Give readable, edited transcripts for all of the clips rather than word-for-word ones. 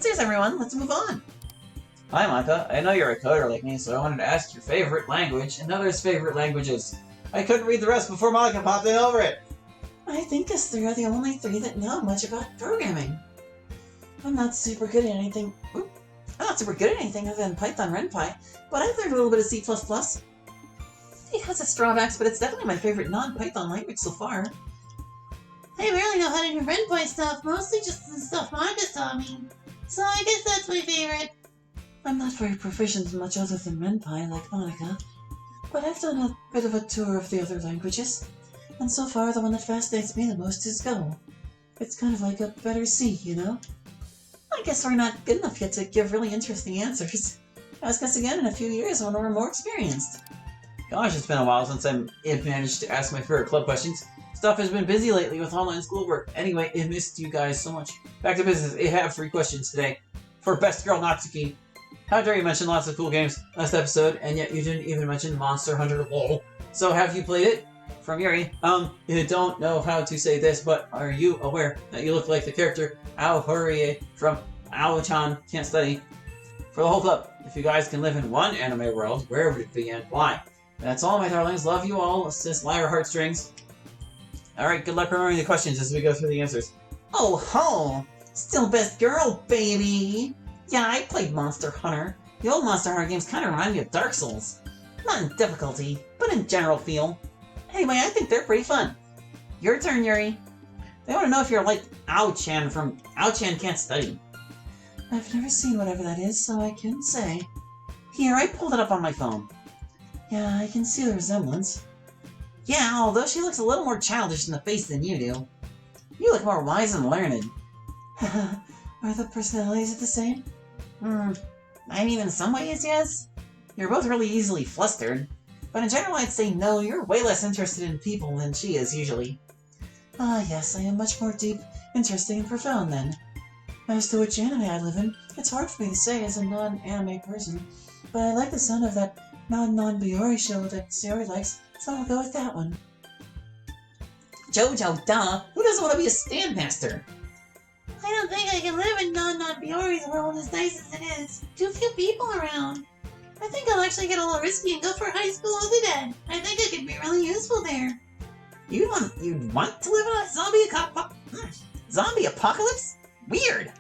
answers, everyone. Let's move on. Hi, Monica. I know you're a coder like me, so I wanted to ask your favorite language and others' favorite languages. I couldn't read the rest before Monica popped in over it. I think us three are the only three that know much about programming. I'm not super good at anything. I'm not super good at anything other than Python RenPy, but I've learned a little bit of C++. It has its drawbacks, but it's definitely my favorite non-Python language so far. I barely know how to do RenPy stuff, mostly just the stuff Monica taught me. So I guess that's my favorite. I'm not very proficient in much other than RenPy like Monica, but I've done a bit of a tour of the other languages, and so far the one that fascinates me the most is Go. It's kind of like a better C, you know? I guess we're not good enough yet to give really interesting answers. Ask us again in a few years when we're more experienced. Gosh, it's been a while since I've managed to ask my favorite club questions. Stuff has been busy lately with online schoolwork. Anyway, I missed you guys so much. Back to business. I have 3 questions today. For Best Girl Natsuki. How dare you mention lots of cool games last episode, and yet you didn't even mention Monster Hunter LOL. So have you played it? From Yuri. You don't know how to say this, but are you aware that you look like the character Aoharie from Ao-chan Can't Study? For the whole club, if you guys can live in one anime world, where would it be and why? That's all, my darlings. Love you all. Assist Lyra Heartstrings. Alright, good luck remembering the questions as we go through the answers. Oh ho! Still best girl, baby! Yeah, I played Monster Hunter. The old Monster Hunter games kind of remind me of Dark Souls. Not in difficulty, but in general feel. Anyway, I think they're pretty fun. Your turn, Yuri. They want to know if you're like Ao-chan from Ao-chan Can't Study. I've never seen whatever that is, so I can't say. Here, I pulled it up on my phone. Yeah, I can see the resemblance. Yeah, although she looks a little more childish in the face than you do. You look more wise and learned. Are the personalities the same? I mean, in some ways, yes. You're both really easily flustered. But in general, I'd say no, you're way less interested in people than she is usually. Ah, yes, I am much more deep, interesting, and profound then. As to which anime I live in, it's hard for me to say as a non-anime person, but I like the sound of that non-Biori show that Sayori likes, so I'll go with that one. Jojo, duh! Who doesn't want to be a standmaster? I don't think I can live in non-Biori's world as nice as it is. Too few people around. I think I'll actually get a little risky and go for high school of the dead. I think I could be really useful there. You'd want to live in a zombie apocalypse? Weird!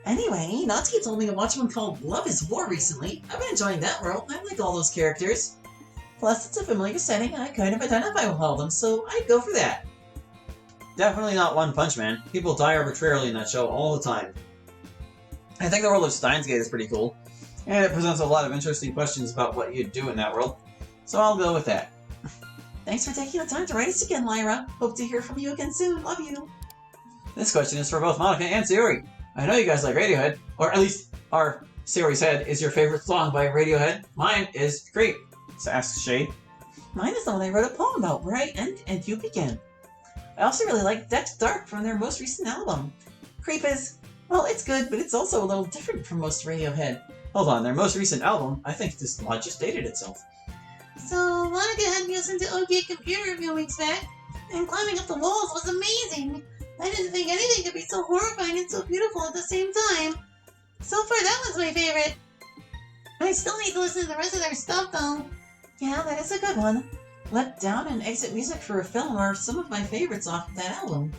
Anyway, Natsuki told me to watch one called Love is War recently. I've been enjoying that world, I like all those characters. Plus, it's a familiar setting, and I kind of identify with all of them, so I'd go for that. Definitely not One Punch Man. People die arbitrarily in that show all the time. I think the world of Steins Gate is pretty cool, and it presents a lot of interesting questions about what you'd do in that world, so I'll go with that. Thanks for taking the time to write us again, Lyra. Hope to hear from you again soon. Love you. This question is for both Monica and Sayori. I know you guys like Radiohead, or at least our Sayori's Head is your favorite song by Radiohead. Mine is Creep, asks Shade. Mine is the one I wrote a poem about, where I end and you begin. I also really like Decked Dark from their most recent album. Creep is, well, it's good, but it's also a little different from most Radiohead. Hold on, their most recent album, I think this lot just dated itself. So, Monica had me listen to OK Computer a few weeks back, and climbing up the walls was amazing. I didn't think anything could be so horrifying and so beautiful at the same time. So far, that was my favorite. I still need to listen to the rest of their stuff, though. Yeah, that is a good one. Let Down and Exit Music for a Film are some of my favorites off of that album.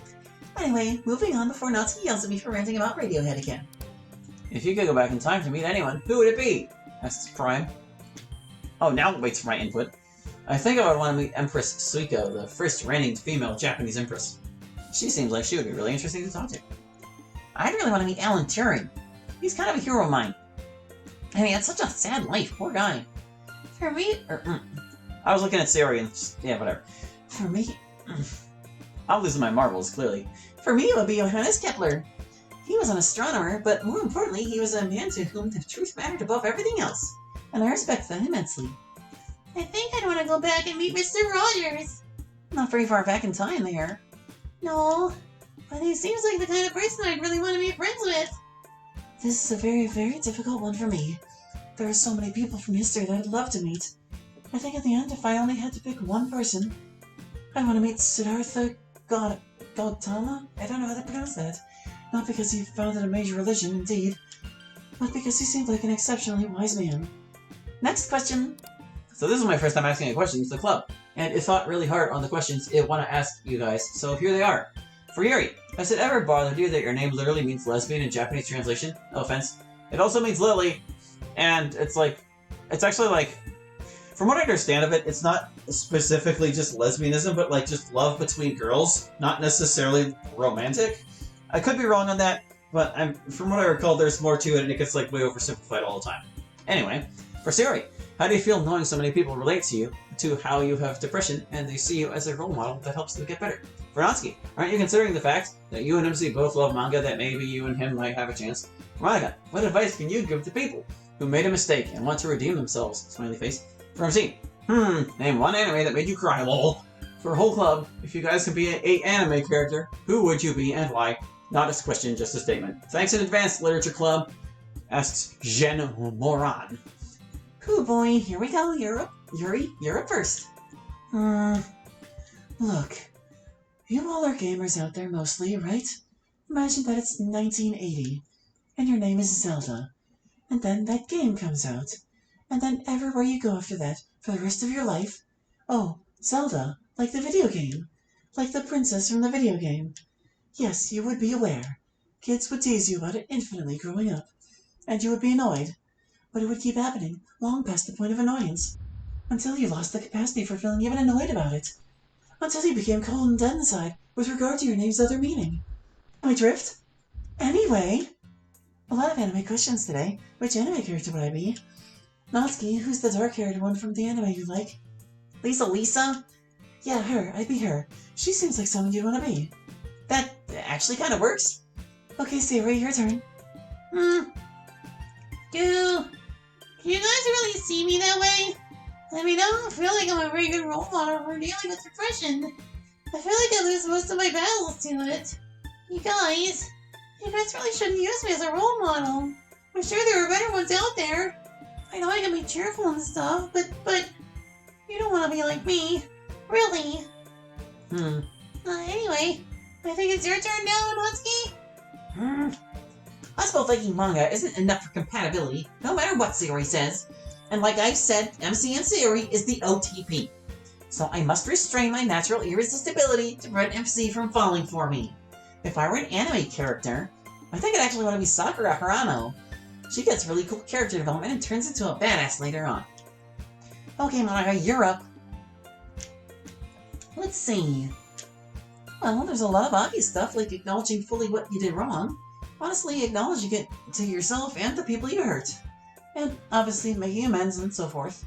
Anyway, moving on before Natsuki yells at me for ranting about Radiohead again. If you could go back in time to meet anyone, who would it be? Asks Prime. Oh, now it waits for my input. I think I would want to meet Empress Suiko, the first reigning female Japanese empress. She seems like she would be really interesting to talk to. I'd really want to meet Alan Turing. He's kind of a hero of mine. I mean, he had such a sad life, poor guy. For me, I was looking at Sayori and yeah, whatever. For me, I'm losing my marbles, clearly. For me, it would be Johannes Kepler. He was an astronomer, but more importantly, he was a man to whom the truth mattered above everything else, and I respect that immensely. I think I'd want to go back and meet Mr. Rogers. Not very far back in time there. No, but he seems like the kind of person I'd really want to be friends with. This is a very, very difficult one for me. There are so many people from history that I'd love to meet. I think at the end, if I only had to pick one person, I'd want to meet Siddhartha Gautama? I don't know how to pronounce that. Not because he founded a major religion, indeed, but because he seemed like an exceptionally wise man. Next question. So this is my first time asking a question to the club, and it thought really hard on the questions it want to ask you guys, so here they are. For Yuri, has it ever bothered you that your name literally means lesbian in Japanese translation? No offense. It also means Lily, and it's actually like, from what I understand of it, it's not specifically just lesbianism, but like just love between girls, not necessarily romantic. I could be wrong on that, but from what I recall, there's more to it, and it gets like way oversimplified all the time. Anyway, for Sayori, how do you feel knowing so many people relate to you, to how you have depression, and they see you as a role model that helps them get better? For Natsuki, aren't you considering the fact that you and MC both love manga, that maybe you and him might have a chance? For Monica, what advice can you give to people who made a mistake and want to redeem themselves? Smiley face. For MC, name one anime that made you cry, lol. For a whole club, if you guys could be an anime character, who would you be and why? Not a question, just a statement. Thanks in advance, Literature Club, asks Jen Moran. Hoo boy, here we go. Yuri, you're up first. Look. You all are gamers out there mostly, right? Imagine that it's 1980, and your name is Zelda. And then that game comes out. And then everywhere you go after that, for the rest of your life, oh, Zelda, like the video game. Like the princess from the video game. Yes, you would be aware. Kids would tease you about it infinitely growing up. And you would be annoyed. But it would keep happening, long past the point of annoyance. Until you lost the capacity for feeling even annoyed about it. Until you became cold and dead inside with regard to your name's other meaning. My drift? Anyway, a lot of anime questions today. Which anime character would I be? Natsuki, who's the dark-haired one from the anime you like? Lisa? Yeah, her. I'd be her. She seems like someone you'd want to be. That actually kind of works. Okay, Sayori, your turn. Do you guys really see me that way? I mean, I don't feel like I'm a very good role model for dealing with depression. I feel like I lose most of my battles to it. You guys really shouldn't use me as a role model. I'm sure there are better ones out there. I know I can be cheerful and stuff, but you don't want to be like me. Really. Anyway, I think it's your turn now, Natsuki. Us both liking manga isn't enough for compatibility, no matter what Sayori says. And like I've said, MC and Sayori is the OTP. So I must restrain my natural irresistibility to prevent MC from falling for me. If I were an anime character, I think I'd actually want to be Sakura Harano. She gets really cool character development and turns into a badass later on. Okay, Monica, you're up. Let's see. Well, there's a lot of obvious stuff, like acknowledging fully what you did wrong. Honestly, acknowledging it to yourself and the people you hurt. And obviously making amends and so forth.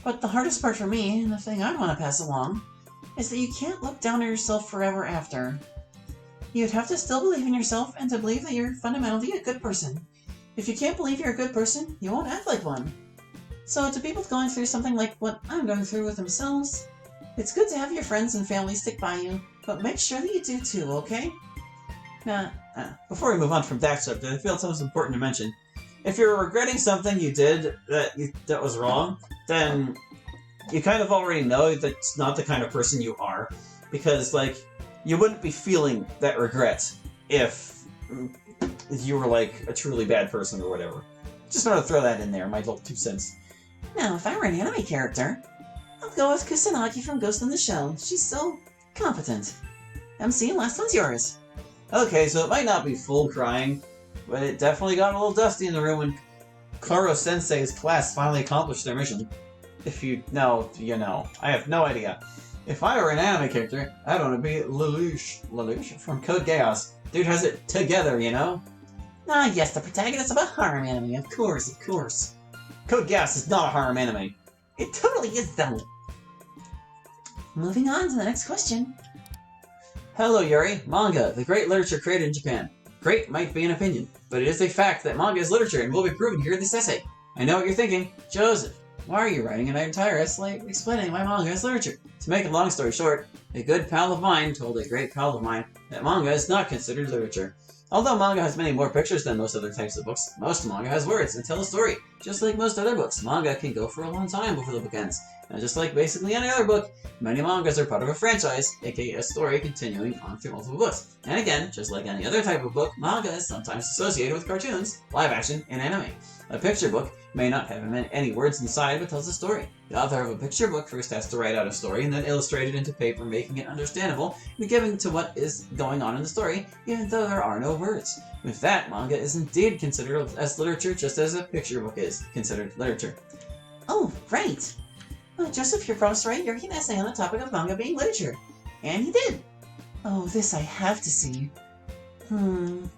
But the hardest part for me, and the thing I want to pass along, is that you can't look down on yourself forever after. You'd have to still believe in yourself and to believe that you're fundamentally a good person. If you can't believe you're a good person, you won't act like one. So to people going through something like what I'm going through with themselves, it's good to have your friends and family stick by you, but make sure that you do too, okay? Now, before we move on from that subject, I feel something's important to mention. If you're regretting something you did that was wrong, then you kind of already know that's not the kind of person you are, because like you wouldn't be feeling that regret if you were like a truly bad person or whatever. Just want to throw that in there, my little 2 cents. Now, if I were an anime character, I'll go with Kusanagi from Ghost in the Shell. She's so competent. MC, last one's yours. Okay, so it might not be full crying, but it definitely got a little dusty in the room when Koro-sensei's class finally accomplished their mission. If you know, you know. I have no idea. If I were an anime character, I'd want to be Lelouch from Code Geass. Dude has it together, you know? Ah, yes, the protagonist of a harem anime, of course, of course. Code Geass is not a harem anime. It totally is, though. Moving on to the next question. Hello, Yuri. Manga, the great literature created in Japan. Great might be an opinion, but it is a fact that manga is literature and will be proven here in this essay. I know what you're thinking. Joseph, why are you writing an entire essay explaining why manga is literature? To make a long story short, a good pal of mine told a great pal of mine that manga is not considered literature. Although manga has many more pictures than most other types of books, most manga has words and tell a story. Just like most other books, manga can go for a long time before the book ends. And just like basically any other book, many mangas are part of a franchise, aka a story continuing on through multiple books. And again, just like any other type of book, manga is sometimes associated with cartoons, live action, and anime. A picture book may not have any words inside, but tells a story. The author of a picture book first has to write out a story and then illustrate it into paper, making it understandable and giving to what is going on in the story, even though there are no words. With that, manga is indeed considered as literature, just as a picture book is considered literature. Oh, right. Well, Joseph here promised to write Yuri an essay on the topic of manga being literature. And he did. Oh, this I have to see. Turn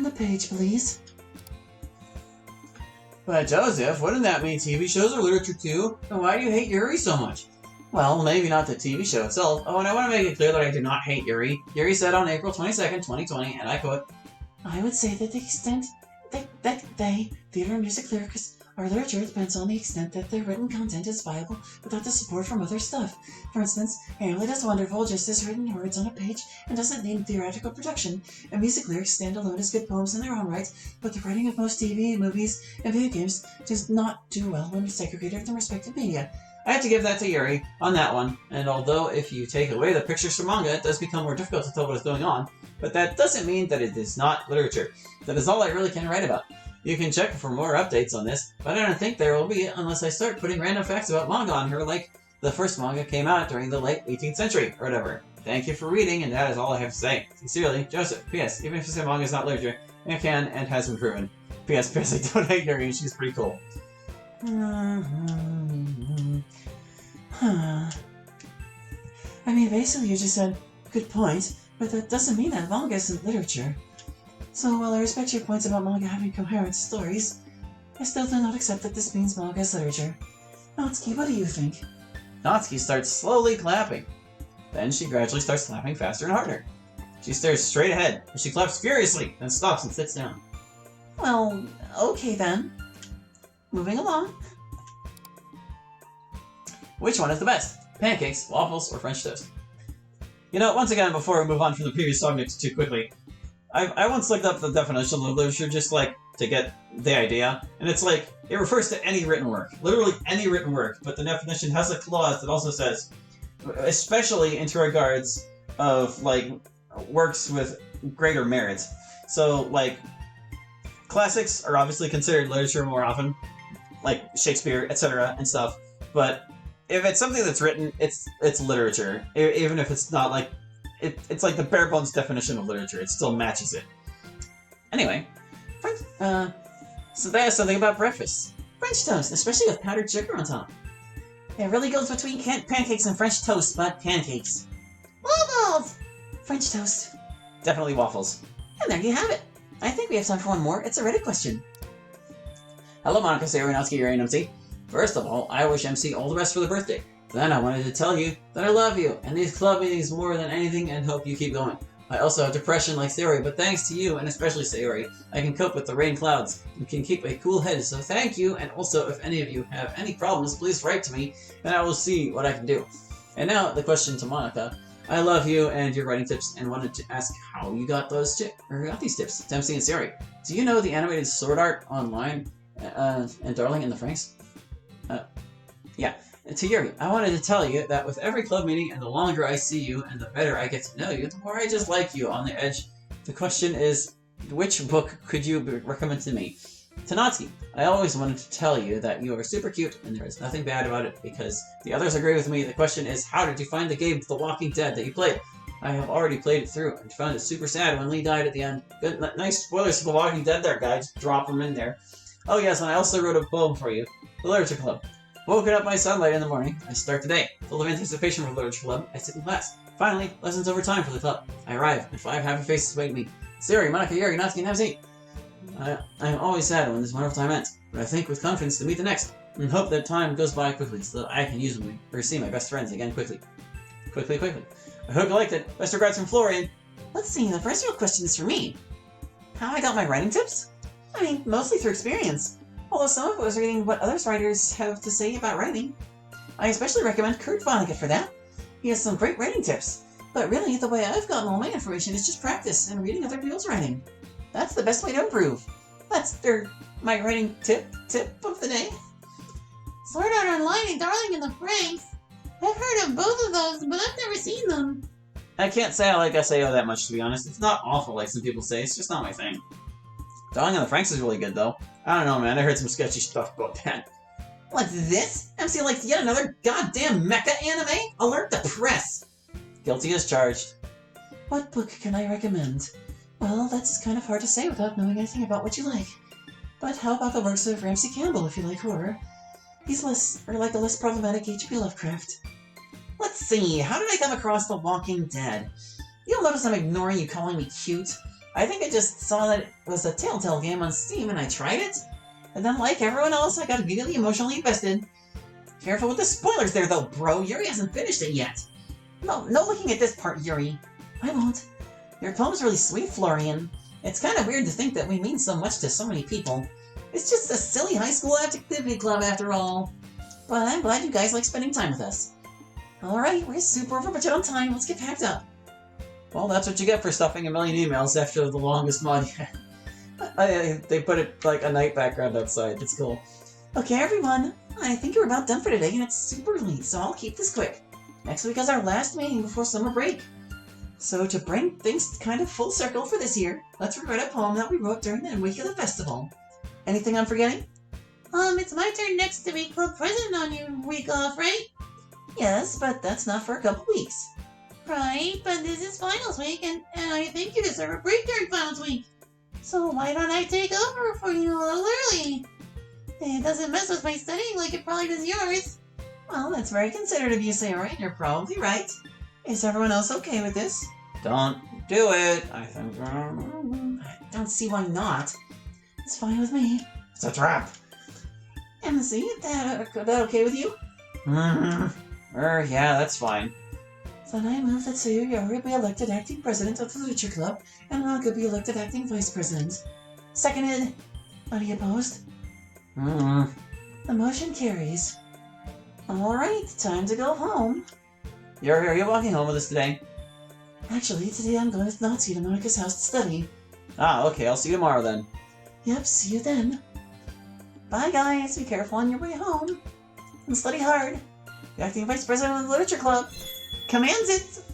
the page, please. But Joseph, wouldn't that mean TV shows are literature too? And why do you hate Yuri so much? Well, maybe not the TV show itself. Oh, and I want to make it clear that I do not hate Yuri. Yuri said on April 22nd, 2020, and I quote, I would say that the extent that they, theater and music lyrics, are literature depends on the extent that their written content is viable without the support from other stuff. For instance, Hamlet is wonderful just as written words on a page and doesn't need theoretical production, and music lyrics stand alone as good poems in their own right, but the writing of most TV, movies, and video games does not do well when segregated from respective media. I have to give that to Yuri on that one, and although if you take away the pictures from manga, it does become more difficult to tell what is going on, but that doesn't mean that it is not literature. That is all I really can write about. You can check for more updates on this, but I don't think there will be unless I start putting random facts about manga on here, like the first manga came out during the late 18th century, or whatever. Thank you for reading, and that is all I have to say. Sincerely, Joseph. P.S. Even if you say manga is not literature, it can and has been proven. P.S. I don't hate Yuri, she's pretty cool. I mean, basically you just said, good point, but that doesn't mean that manga isn't literature. So while I respect your points about manga having coherent stories, I still do not accept that this means manga is literature. Natsuki, what do you think? Natsuki starts slowly clapping. Then she gradually starts clapping faster and harder. She stares straight ahead, and she claps furiously, then stops and sits down. Well, okay then. Moving along. Which one is the best? Pancakes, waffles, or French toast? You know, once again, before we move on from the previous subject too quickly, I once looked up the definition of literature just like to get the idea, and it's like, it refers to any written work. Literally any written work, but the definition has a clause that also says, especially into regards of, like, works with greater merit. So, like, classics are obviously considered literature more often, like Shakespeare, etc. and stuff, but if it's something that's written, it's literature, even if it's not like, it's like the bare bones definition of literature. It still matches it. Anyway, so there's something about breakfast. French toast, especially with powdered sugar on top. It really goes between pancakes and French toast, but pancakes. Waffles! French toast. Definitely waffles. And there you have it. I think we have time for one more. It's a Reddit question. Hello, Monica, Sarah, Natsuki, Yuri, and MC. First of all, I wish MC all the best for the birthday. Then I wanted to tell you that I love you, and these club meetings more than anything, and hope you keep going. I also have depression like Sayori, but thanks to you, and especially Sayori, I can cope with the rain clouds, and can keep a cool head, so thank you, and also if any of you have any problems, please write to me, and I will see what I can do. And now, the question to Monica. I love you and your writing tips, and wanted to ask how you got these tips. To MC and Sayori, do you know the animated sword art online, and Darling in the Franxx? Yeah. And to Yuri, I wanted to tell you that with every club meeting and the longer I see you and the better I get to know you, the more I just like you on the edge. The question is, which book could you recommend to me? To Natsuki, I always wanted to tell you that you are super cute and there is nothing bad about it because the others agree with me. The question is, how did you find the game The Walking Dead that you played? I have already played it through and found it super sad when Lee died at the end. Good, nice spoilers for The Walking Dead there, guys. Drop them in there. Oh yes, and I also wrote a poem for you. The Literature Club. Woken up by sunlight in the morning, I start the day. Full of anticipation for the Literature Club, I sit in class. Finally, lessons over time for the club. I arrive, and 5 happy faces await me. Sayori, Monica, Yuri, Natsuki, and MC. I am always sad when this wonderful time ends, but I think with confidence to meet the next, and hope that time goes by quickly so that I can use them or see my best friends again quickly. Quickly. I hope you liked it. Best regards from Florian. Let's see, the first real question is for me. How I got my writing tips? I mean, mostly through experience. Although some of it was reading what other writers have to say about writing. I especially recommend Kurt Vonnegut for that. He has some great writing tips. But really, the way I've gotten all my information is just practice and reading other people's writing. That's the best way to improve. That's my writing tip of the day. Sword Art Online and Darling in the Franxx. I've heard of both of those, but I've never seen them. I can't say I like SAO that much, to be honest. It's not awful like some people say, it's just not my thing. Darling in the Franxx is really good, though. I don't know, man, I heard some sketchy stuff about that. What's this? MC likes yet another goddamn mecha anime? Alert the press! Guilty as charged. What book can I recommend? Well, that's kind of hard to say without knowing anything about what you like. But how about the works of Ramsey Campbell if you like horror? He's like a less problematic H.P. Lovecraft. Let's see, how did I come across The Walking Dead? You'll notice I'm ignoring you calling me cute. I think I just saw that it was a Telltale game on Steam and I tried it. And then, like everyone else, I got immediately emotionally invested. Careful with the spoilers there, though, bro. Yuri hasn't finished it yet. No looking at this part, Yuri. I won't. Your poem's really sweet, Florian. It's kind of weird to think that we mean so much to so many people. It's just a silly high school activity club, after all. But I'm glad you guys like spending time with us. Alright, we're super over budget on time. Let's get packed up. Well, that's what you get for stuffing a million emails after the longest mod. They put it like a night background outside. It's cool. Okay, everyone. I think you're about done for today, and it's super late, so I'll keep this quick. Next week is our last meeting before summer break. So to bring things kind of full circle for this year, let's rewrite a poem that we wrote during the week of the festival. Anything I'm forgetting? It's my turn next to be club president on your week off, right? Yes, but that's not for a couple weeks. Right, but this is finals week, and I think you deserve a break during finals week. So why don't I take over for you a little early? It doesn't mess with my studying like it probably does yours. Well, that's very considerate of you, Sayori, and you're probably right. Is everyone else okay with this? Don't do it. I think... I don't see why not. It's fine with me. It's a trap. MC, that okay with you? Yeah, that's fine. Then I move that Sayori be elected acting president of the Literature Club, and Ranka be elected acting vice president. Seconded. Any opposed? The motion carries. Alright, time to go home. You're walking home with us today? Actually, today I'm going to Nazi to Monica's house to study. Ah, okay, I'll see you tomorrow then. Yep, see you then. Bye guys, be careful on your way home. And study hard. The acting vice president of the Literature Club commands it!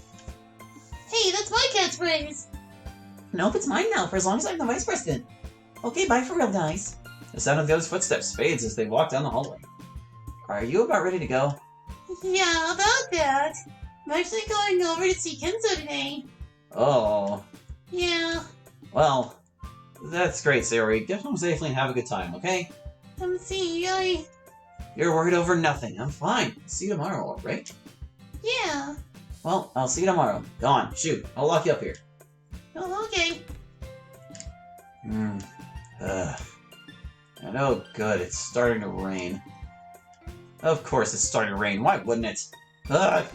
Hey, that's my catchphrase! Nope, it's mine now, for as long as I'm the vice president. Okay, bye for real, guys. The sound of those footsteps fades as they walk down the hallway. Are you about ready to go? Yeah, about that. I'm actually going over to see Kenzo today. Oh. Yeah. Well, that's great, Sayori. Get home safely and have a good time, okay? See, You're worried over nothing. I'm fine. See you tomorrow, alright? Yeah. Well, I'll see you tomorrow. Go on, shoot. I'll lock you up here. Oh, okay. And oh good, it's starting to rain. Of course it's starting to rain. Why wouldn't it? Ugh.